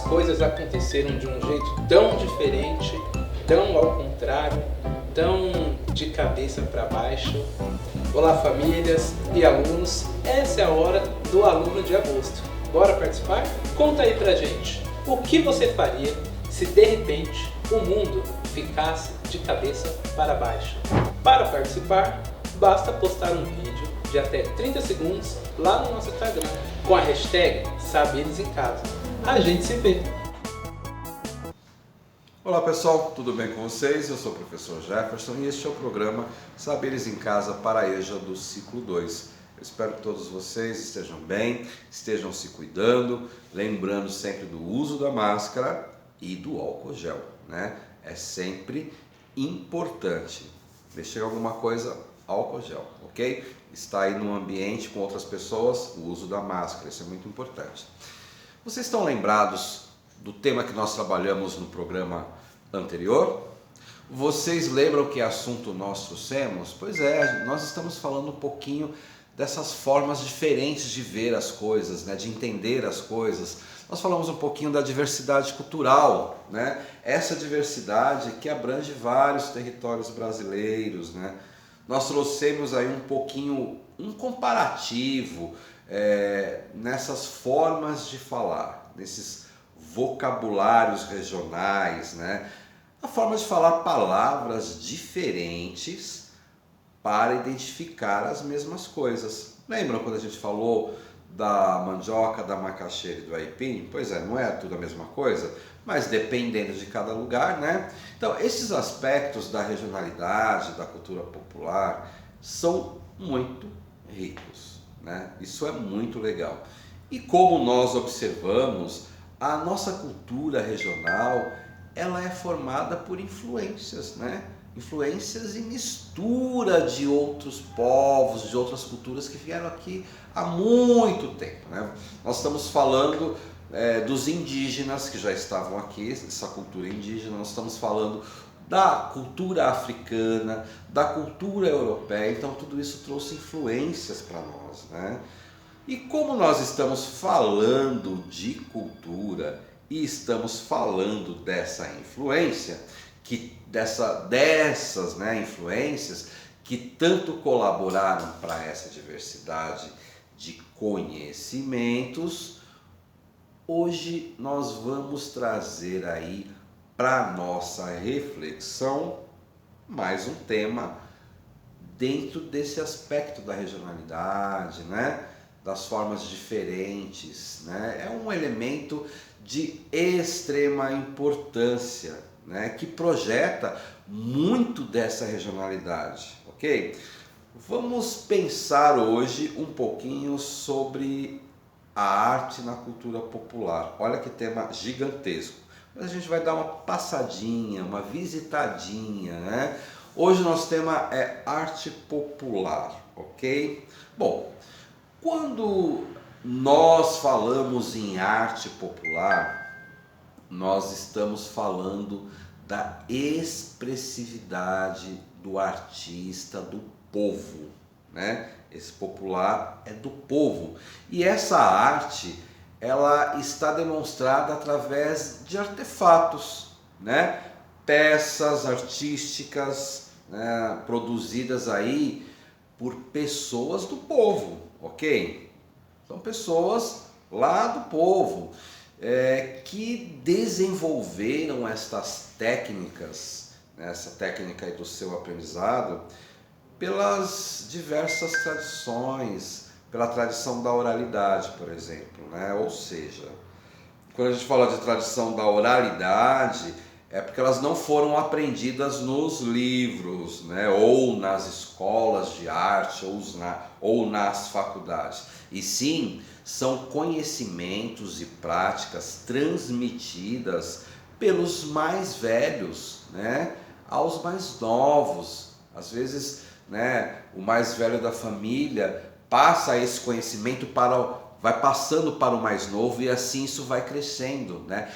coisas aconteceram de um jeito tão diferente, tão ao contrário, tão de cabeça para baixo. Olá famílias e alunos, essa é a hora do aluno de agosto. Bora participar? Conta aí pra gente, o que você faria se de repente o mundo ficasse de cabeça para baixo? Para participar, basta postar um vídeo de até 30 segundos lá no nosso Instagram com a hashtag Saberes em Casa. A gente se vê! Olá pessoal, tudo bem com vocês? Eu sou o professor Jefferson e este é o programa Saberes em Casa para a EJA do ciclo 2. Eu espero que todos vocês estejam bem, estejam se cuidando, lembrando sempre do uso da máscara e do álcool gel, né? É sempre importante. Mexer alguma coisa, álcool gel, ok? Está aí no ambiente com outras pessoas, o uso da máscara, isso é muito importante. Vocês estão lembrados do tema que nós trabalhamos no programa anterior? Vocês lembram que assunto nós trouxemos? Pois é, nós estamos falando um pouquinho dessas formas diferentes de ver as coisas, né? De entender as coisas. Nós falamos um pouquinho da diversidade cultural, né? Essa diversidade que abrange vários territórios brasileiros, né? Nós trouxemos aí um pouquinho, um comparativo nessas formas de falar, nesses vocabulários regionais, né? A forma de falar palavras diferentes para identificar as mesmas coisas. Lembram quando a gente falou da mandioca, da macaxeira e do aipim? Pois é, não é tudo a mesma coisa, mas dependendo de cada lugar, né? Então, esses aspectos da regionalidade, da cultura popular, são muito ricos, né? Isso é muito legal. E como nós observamos, a nossa cultura regional, ela é formada por influências, né? Influências e mistura de outros povos, de outras culturas que vieram aqui há muito tempo, né? Nós estamos falando dos indígenas que já estavam aqui, essa cultura indígena, nós estamos falando da cultura africana, da cultura europeia, então tudo isso trouxe influências para nós, né? E como nós estamos falando de cultura e estamos falando dessa influência, dessas influências que tanto colaboraram para essa diversidade de conhecimentos, hoje nós vamos trazer aí para nossa reflexão mais um tema dentro desse aspecto da regionalidade, né? Das formas diferentes, né? É um elemento de extrema importância, né? Que projeta muito dessa regionalidade, ok? Vamos pensar hoje um pouquinho sobre a arte na cultura popular. Olha que tema gigantesco. Mas a gente vai dar uma passadinha, uma visitadinha, né? Hoje o nosso tema é arte popular, ok? Bom, quando nós falamos em arte popular, nós estamos falando da expressividade do artista, do povo, né? Esse popular é do povo. E essa arte, ela está demonstrada através de artefatos, né? Peças artísticas, né? Produzidas aí por pessoas do povo, ok? São pessoas lá do povo que desenvolveram estas técnicas, né? Essa técnica aí do seu aprendizado, pelas diversas tradições, pela tradição da oralidade, por exemplo, né? Ou seja, quando a gente fala de tradição da oralidade, é porque elas não foram aprendidas nos livros, né? Ou nas escolas de arte, ou nas faculdades. E sim, são conhecimentos e práticas transmitidas pelos mais velhos, né? Aos mais novos. Às vezes, né, o mais velho da família passa esse conhecimento vai passando para o mais novo e assim isso vai crescendo, né?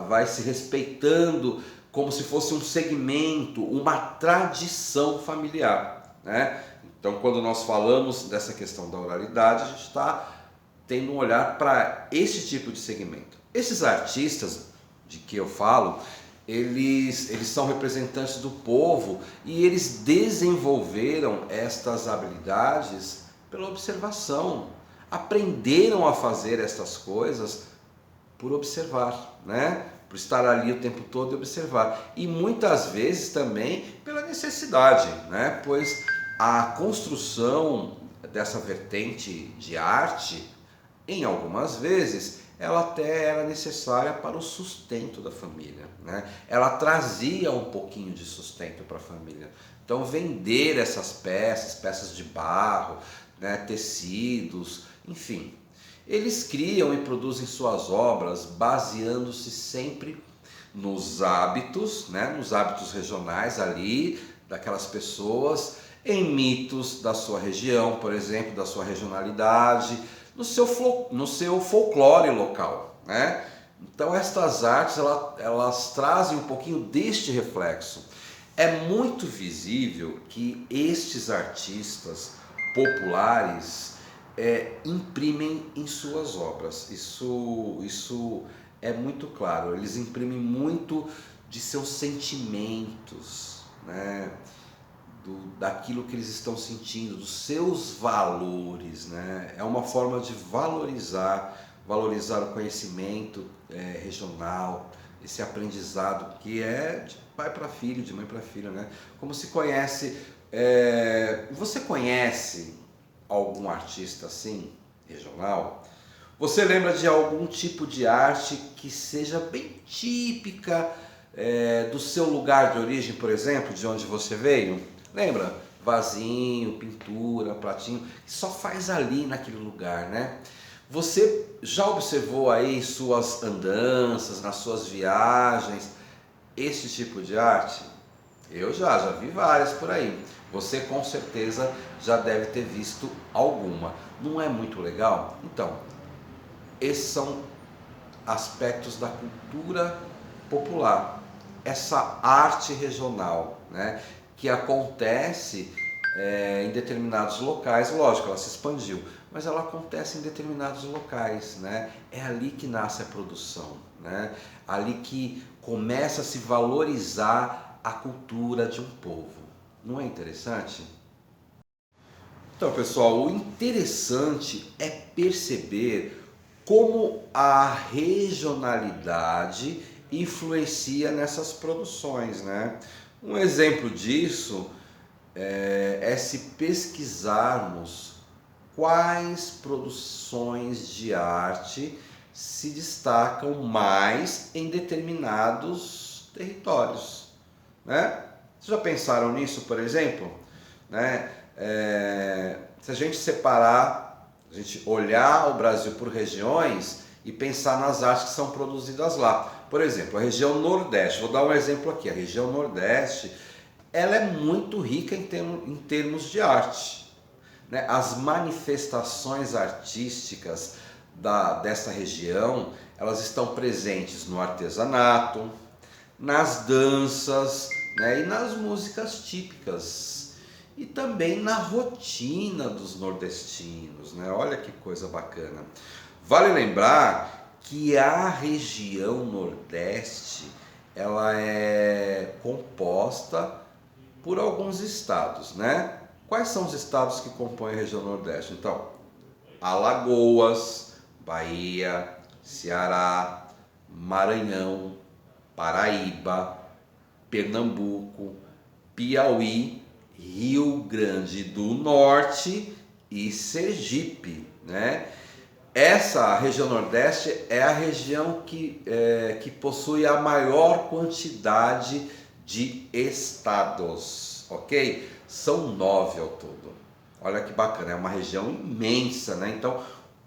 Vai se respeitando como se fosse um segmento, uma tradição familiar, né? Então, quando nós falamos dessa questão da oralidade, a gente está tendo um olhar para esse tipo de segmento. Esses artistas de que eu falo, eles são representantes do povo e eles desenvolveram estas habilidades pela observação, aprenderam a fazer estas coisas por observar, né? Por estar ali o tempo todo e observar. E muitas vezes também pela necessidade, né? Pois a construção dessa vertente de arte, em algumas vezes, ela até era necessária para o sustento da família, né? Ela trazia um pouquinho de sustento para a família. Então vender essas peças, peças de barro, né, tecidos, enfim, eles criam e produzem suas obras baseando-se sempre nos hábitos, né, nos hábitos regionais ali, daquelas pessoas, em mitos da sua região, por exemplo, da sua regionalidade, no seu folclore local, né? Então estas artes elas trazem um pouquinho deste reflexo. É muito visível que estes artistas populares imprimem em suas obras. Isso é muito claro. Eles imprimem muito de seus sentimentos, né? Daquilo que eles estão sentindo, dos seus valores, né? É uma forma de valorizar o conhecimento regional, esse aprendizado que é de pai para filho, de mãe para filha, né? Como se conhece. Você conhece algum artista assim, regional? Você lembra de algum tipo de arte que seja bem típica do seu lugar de origem, por exemplo, de onde você veio? Lembra? Vasinho, pintura, pratinho, que só faz ali naquele lugar, né? Você já observou aí suas andanças, nas suas viagens, esse tipo de arte? Eu já vi várias por aí. Você com certeza já deve ter visto alguma. Não é muito legal? Então, esses são aspectos da cultura popular, essa arte regional, né, que acontece em determinados locais. Lógico, ela se expandiu, mas ela acontece em determinados locais, né? É ali que nasce a produção, né? Ali que começa a se valorizar a cultura de um povo. Não é interessante? Então, pessoal, o interessante é perceber como a regionalidade influencia nessas produções, né? Um exemplo disso é se pesquisarmos quais produções de arte se destacam mais em determinados territórios, né? Vocês já pensaram nisso, por exemplo? Né? Se a gente separar, a gente olhar o Brasil por regiões e pensar nas artes que são produzidas lá. Por exemplo, a região Nordeste, vou dar um exemplo aqui, a região Nordeste, ela é muito rica em termos de arte, né? As manifestações artísticas dessa região, elas estão presentes no artesanato, nas danças, né? E nas músicas típicas, e também na rotina dos nordestinos, né? Olha que coisa bacana. Vale lembrar que a região Nordeste, ela é composta por alguns estados, né? Quais são os estados que compõem a região Nordeste? Então, Alagoas, Bahia, Ceará, Maranhão, Paraíba, Pernambuco, Piauí, Rio Grande do Norte e Sergipe, né? Essa região Nordeste é a região que possui a maior quantidade de estados, ok? São 9 ao todo. Olha que bacana, é uma região imensa, né? Então,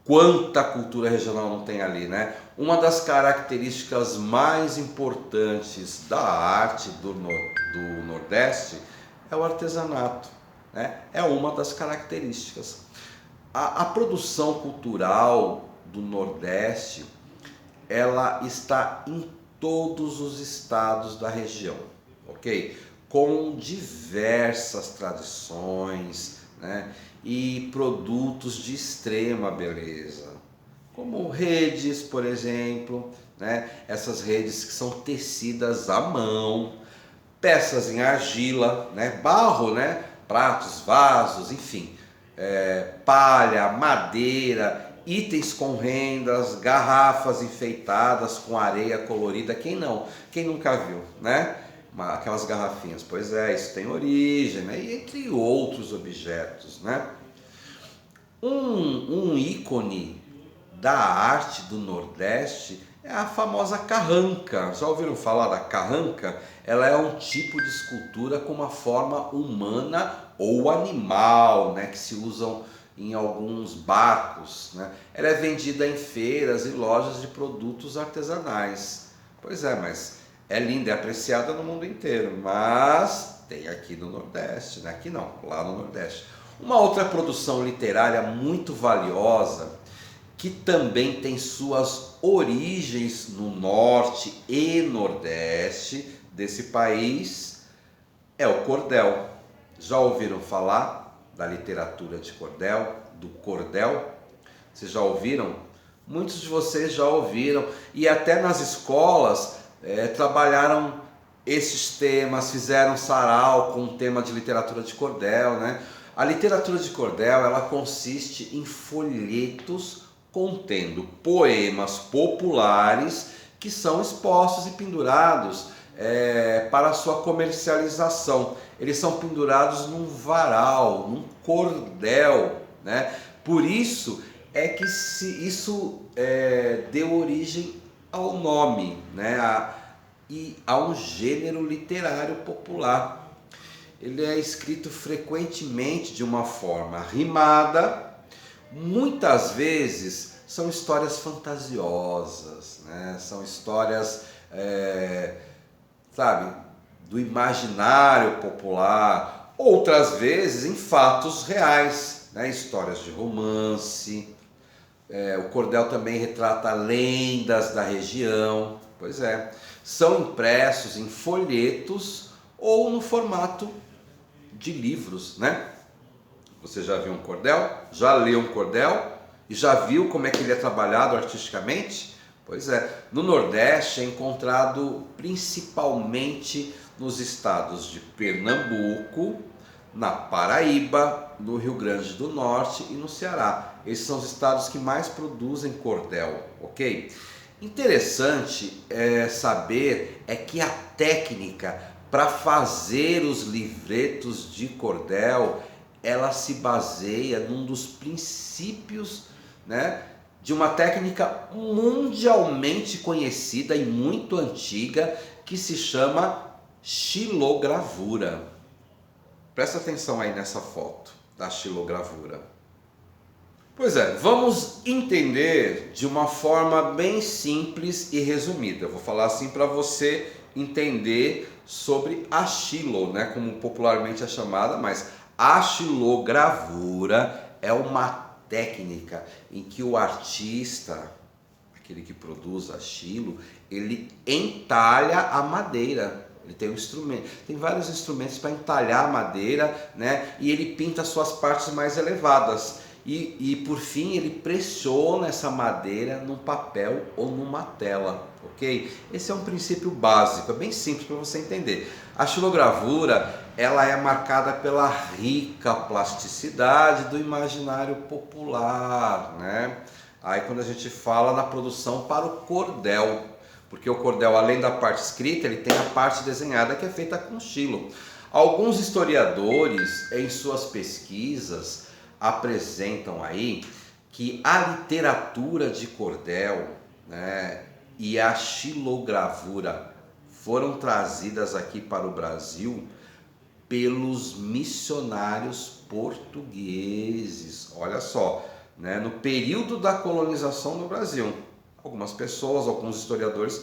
quanta cultura regional não tem ali, né? Uma das características mais importantes da arte do Nordeste é o artesanato, né? É uma das características. A produção cultural do Nordeste, ela está em todos os estados da região, ok? Com diversas tradições, né? E produtos de extrema beleza. como redes, por exemplo, né? Essas redes que são tecidas à mão, peças em argila, né? Barro, né? Pratos, vasos, enfim, palha, madeira, itens com rendas, garrafas enfeitadas com areia colorida. Quem não? Quem nunca viu, né? Aquelas garrafinhas. Pois é, isso tem origem, né? E entre outros objetos, né? Um ícone da arte do Nordeste é a famosa carranca. Já ouviram falar da carranca? Ela é um tipo de escultura com uma forma humana ou animal, né, que se usam em alguns barcos, né? Ela é vendida em feiras e lojas de produtos artesanais. Pois é, mas é linda, é apreciada no mundo inteiro, mas tem aqui no Nordeste, né? Aqui não, lá no Nordeste. Uma outra produção literária muito valiosa, que também tem suas origens no norte e nordeste desse país, é o cordel. Já ouviram falar da literatura de cordel, do cordel? Vocês já ouviram? Muitos de vocês já ouviram, e até nas escolas trabalharam esses temas, fizeram sarau com o tema de literatura de cordel, né? A literatura de cordel, ela consiste em folhetos contendo poemas populares que são expostos e pendurados para a sua comercialização. Eles são pendurados num varal, num cordel, né? Por isso é que isso deu origem ao nome, né? E a um gênero literário popular. Ele é escrito frequentemente de uma forma rimada. Muitas vezes são histórias fantasiosas, né? São histórias, sabe, do imaginário popular. Outras vezes em fatos reais, né? Histórias de romance. O cordel também retrata lendas da região. Pois é, são impressos em folhetos ou no formato de livros, né? Você já viu um cordel? Já leu um cordel? E já viu como é que ele é trabalhado artisticamente? Pois é, no Nordeste é encontrado principalmente nos estados de Pernambuco, na Paraíba, no Rio Grande do Norte e no Ceará. Esses são os estados que mais produzem cordel, ok? Interessante saber que a técnica para fazer os livretos de cordel, ela se baseia num dos princípios, né, de uma técnica mundialmente conhecida e muito antiga, que se chama xilogravura. Presta atenção aí nessa foto da xilogravura. Pois é, vamos entender de uma forma bem simples e resumida. Eu vou falar assim para você entender sobre a xilo, né, como popularmente é chamada, mas a xilogravura é uma técnica em que o artista, aquele que produz a xilo, ele entalha a madeira. Ele tem um instrumento, tem vários instrumentos para entalhar a madeira, né, e ele pinta as suas partes mais elevadas. E por fim ele pressiona essa madeira num papel ou numa tela, ok? Esse é um princípio básico, é bem simples para você entender. A xilogravura, ela é marcada pela rica plasticidade do imaginário popular, né? Aí quando a gente fala na produção para o cordel, porque o cordel, além da parte escrita, ele tem a parte desenhada que é feita com xilo. Alguns historiadores, em suas pesquisas, apresentam aí que a literatura de cordel, né, e a xilogravura foram trazidas aqui para o Brasil pelos missionários portugueses. Olha só, né, no período da colonização no Brasil. Algumas pessoas, alguns historiadores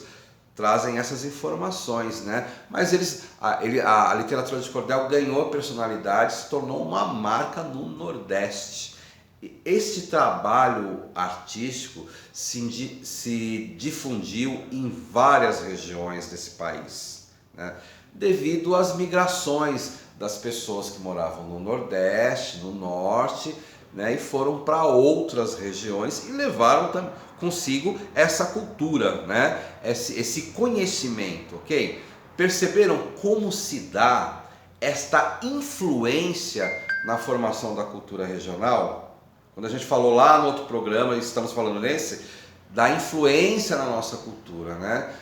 trazem essas informações, né? Mas a literatura de cordel ganhou personalidade, se tornou uma marca no Nordeste. E este trabalho artístico se difundiu em várias regiões desse país, né? Devido às migrações das pessoas que moravam no Nordeste, no Norte, né, e foram para outras regiões e levaram consigo essa cultura, né, esse conhecimento, ok? Perceberam como se dá esta influência na formação da cultura regional? Quando a gente falou lá no outro programa, e estamos falando nesse, da influência na nossa cultura, né?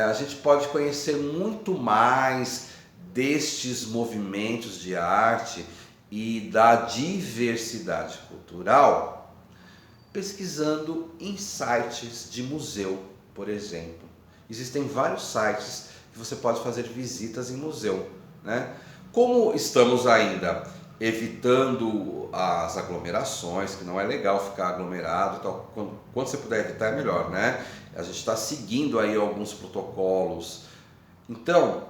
A gente pode conhecer muito mais destes movimentos de arte e da diversidade cultural pesquisando em sites de museu, por exemplo. Existem vários sites que você pode fazer visitas em museu, né? Como estamos ainda evitando as aglomerações, que não é legal ficar aglomerado, então, quando você puder evitar é melhor, né? A gente está seguindo aí alguns protocolos. Então,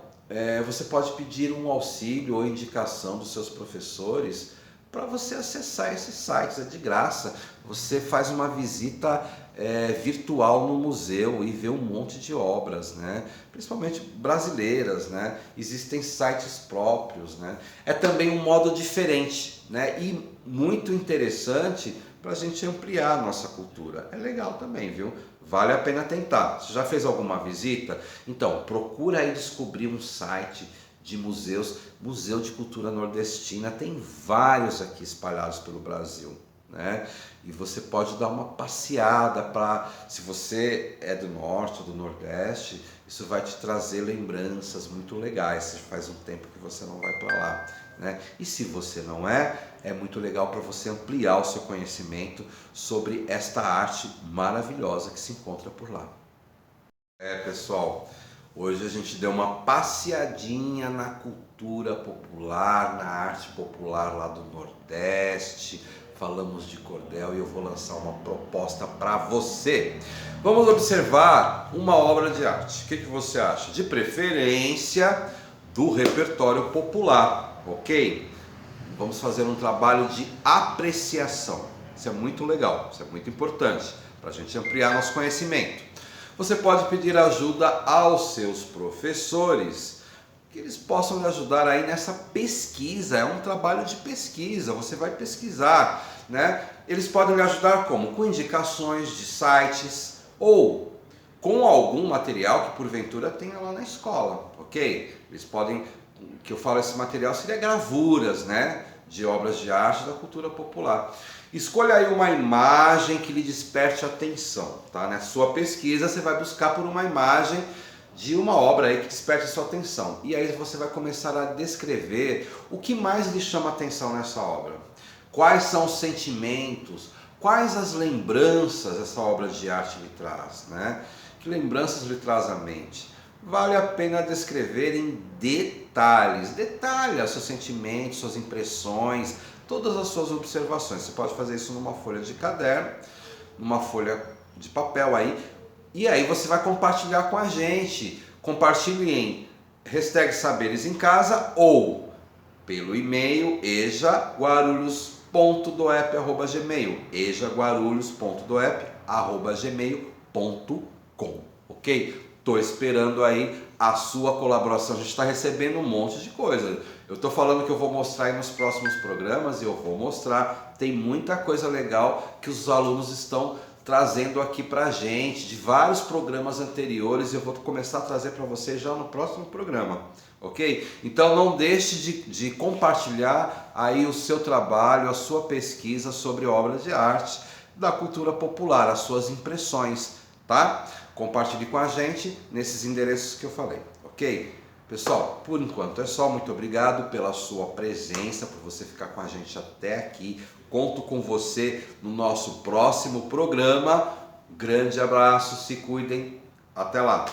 você pode pedir um auxílio ou indicação dos seus professores para você acessar esses sites, é de graça. Você faz uma visita virtual no museu e vê um monte de obras, né? Principalmente brasileiras, né? Existem sites próprios, né? É também um modo diferente, né? E muito interessante para a gente ampliar a nossa cultura. É legal também, viu? Vale a pena tentar. Você já fez alguma visita? Então, procura aí descobrir um site de museus. Museu de Cultura Nordestina, tem vários aqui espalhados pelo Brasil, né? E você pode dar uma passeada se você é do norte ou do nordeste, isso vai te trazer lembranças muito legais, se faz um tempo que você não vai para lá, né? E se você não é muito legal para você ampliar o seu conhecimento sobre esta arte maravilhosa que se encontra por lá. Pessoal, hoje a gente deu uma passeadinha na cultura popular, na arte popular lá do Nordeste, falamos de cordel e eu vou lançar uma proposta para você. Vamos observar uma obra de arte. O que você acha? De preferência do repertório popular, ok? Vamos fazer um trabalho de apreciação. Isso é muito legal, isso é muito importante para a gente ampliar nosso conhecimento. Você pode pedir ajuda aos seus professores, que eles possam lhe ajudar aí nessa pesquisa. É um trabalho de pesquisa, você vai pesquisar, né? Eles podem lhe ajudar como? Com indicações de sites ou com algum material que porventura tenha lá na escola, ok? Eles podem, que eu falo esse material seria gravuras, né? De obras de arte da cultura popular. Escolha aí uma imagem que lhe desperte atenção, tá? Na sua pesquisa você vai buscar por uma imagem de uma obra aí que desperte a sua atenção. E aí você vai começar a descrever o que mais lhe chama atenção nessa obra. Quais são os sentimentos, quais as lembranças essa obra de arte lhe traz, né? Que lembranças lhe traz à mente? Vale a pena descrever em detalhes. Detalhe os seus sentimentos, suas impressões, todas as suas observações. Você pode fazer isso numa folha de caderno, numa folha de papel aí, e aí você vai compartilhar com a gente. Compartilhe em #saberesemcasa ou pelo e-mail ejaguarulhos.doep@gmail, ejaguarulhos.doep@gmail.com, ok? Estou esperando aí a sua colaboração. A gente está recebendo um monte de coisa. Eu estou falando que eu vou mostrar aí nos próximos programas e eu vou mostrar. Tem muita coisa legal que os alunos estão trazendo aqui para a gente, de vários programas anteriores. Eu vou começar a trazer para vocês já no próximo programa, ok? Então não deixe de compartilhar aí o seu trabalho, a sua pesquisa sobre obras de arte da cultura popular, as suas impressões, tá? Compartilhe com a gente nesses endereços que eu falei, ok? Pessoal, por enquanto é só. Muito obrigado pela sua presença, por você ficar com a gente até aqui. Conto com você no nosso próximo programa. Grande abraço, se cuidem. Até lá!